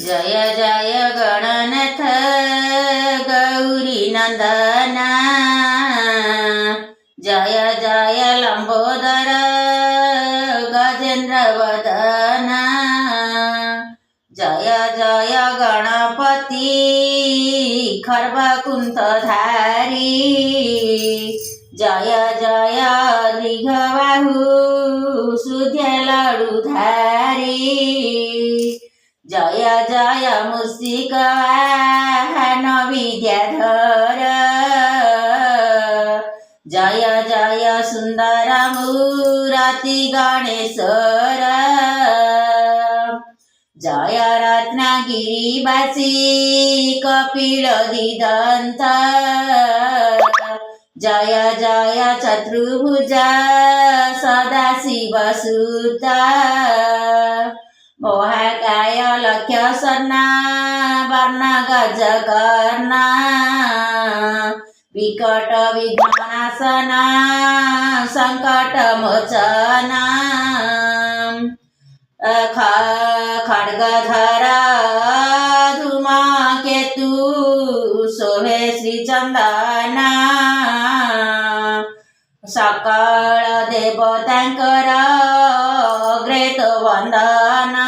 जय जय गणनाथ गौरी नंदना, जय जय लंबोदर गजेंद्र वदना, जय जय गणपति खर्वकुंठधारी, जय जय दीर्घबाहु सुध्यलडुधारी, जय जय मूषिकवाहन विद्याधर, जय जय सुंदर मूर्ति गणेश्वर, जय रत्नगिरिवासी कपिल दिदंत, जय जय चतुर्भुज सदाशिवसुत, मोहकाय लक्ष्य सन्ना वर्ण गजकर्णा, विकट विघ्ननाशना संकट मोचना, खड्गधरा धूमकेतु शोभे श्रीचंदना, सकल देवतांकर ग्रेत वंदना,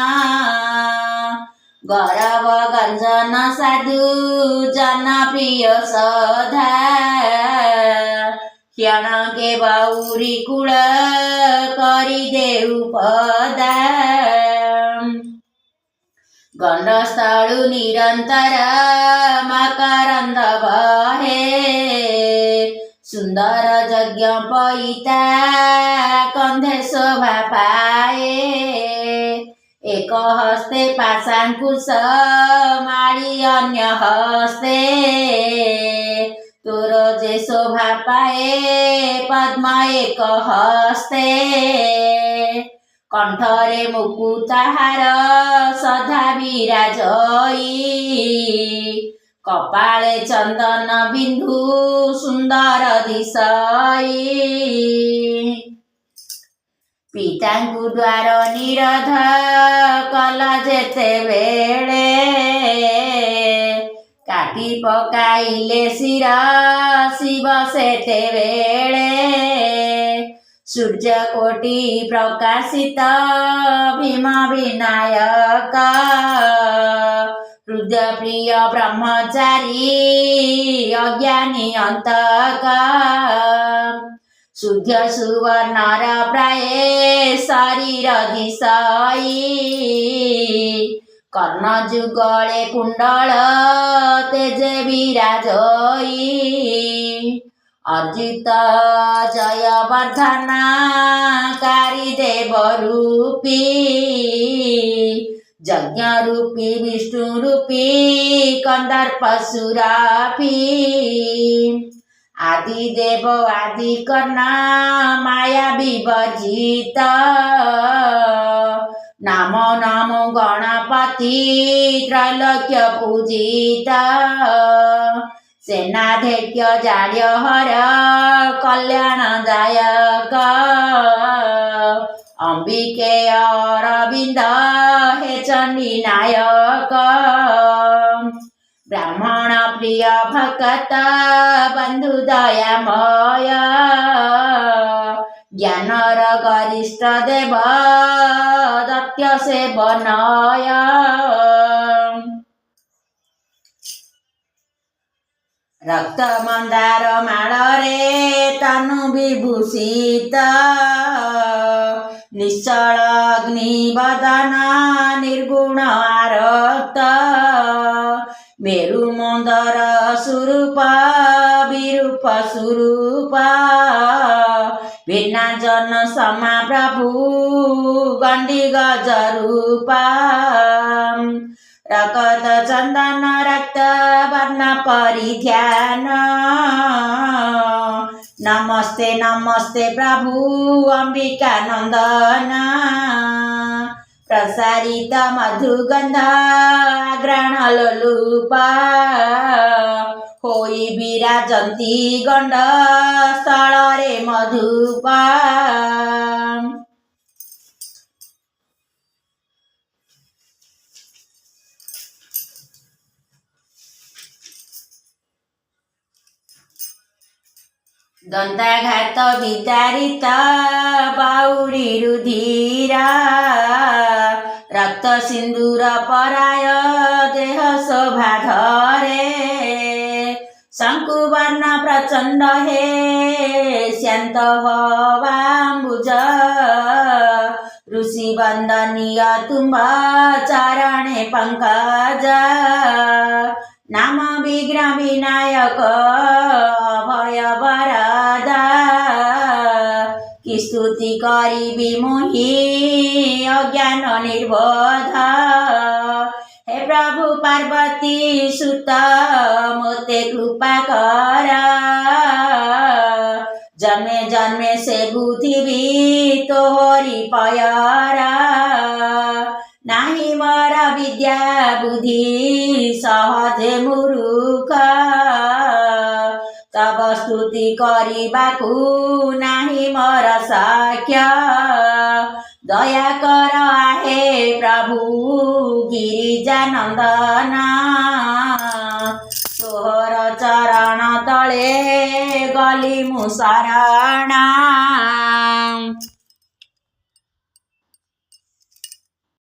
गौरव गंजन साधु जनप्रिय सधा, क्षण के बाउरी कुल करी देउ पदा, गंडस्थळु निरंतर मकरंद बहे, सुंदर यज्ञ पईता कंधे शोभा पाए, एक हस्ते पाशांकुश माळी अन्य हस्ते, तोर जे शोभा पाए पद्म एक हस्ते, कंठरे मुकुटहार सदा विराजई, कपाळे चंदन बिंदु सुंदर दिशई, पितांकु द्वार निरोध कल जेतेबेळे, काटी पकाइले शिर शिव सेतेबेळे, सूर्यकोटि प्रकाशित भीम विनायक, हृदयप्रिय ब्रह्मचारी अज्ञानी अंतक, शुद्ध सुवर्णर प्राय शरीर दिशई, कर्ण जुगले कुंडल तेजे विराजई, अर्जित जय वर्धना कारी देव रूपी, यज्ञ रूपी विष्णु रूपी कंदर्प सुरापी, आदि देव आदि कर्णा माया विवर्जित, नामो नामो गणपति त्रैलोक्य पूजित, सेनाध्यक्ष जाड्यहर कल्याणदायक, अंबिके अरविंद हे चंडी नायक, ब्राह्मण प्रिय भक्त बंधु दयामय, ज्ञानर गरिष्ठ देव दत्य सेवनय, रक्त मंदार माଳରେ तनु विभूषित, निश्चल अग्निवदन निर्गुण आरक्त, मेरु मंदर स्वरूप विरूप स्वरूप, भिन्नाजन समा प्रभु गंडी गज रूप, रकत चंदन रक्त वर्ण परिध्यान, नमस्ते नमस्ते प्रभु अंबिका नंदन, प्रसारित मधुगंध ग्रहण लोलूप, होई विराजंती गंड स्थल रे मधुप, दन्ताघात विदारित बाउडी रुधिरा रक्त सिन्दूर पराय देह शोभा धरे शङ्कुवर्ण प्रचण्ड हे शान्त भवाम्बुज ऋषि वन्दनीय तुम्ब चरणे पङ्कज नाम विघ्न विनायक अभय वरदा कि स्तुति करिबी मोहि अज्ञान निर्बोध हे प्रभु पार्वती सुत मोते कृपा कर जन्मे जन्मे से बुद्धिबी तोहरी पयरा नाही मोर विद्या बुद्धि सहजे मूर्ख तब स्तुति करिबाकु नाही मोर शक्य दया कर आहे प्रभु गिरिजानन्दन तोहर चरण तले गली मु शरण।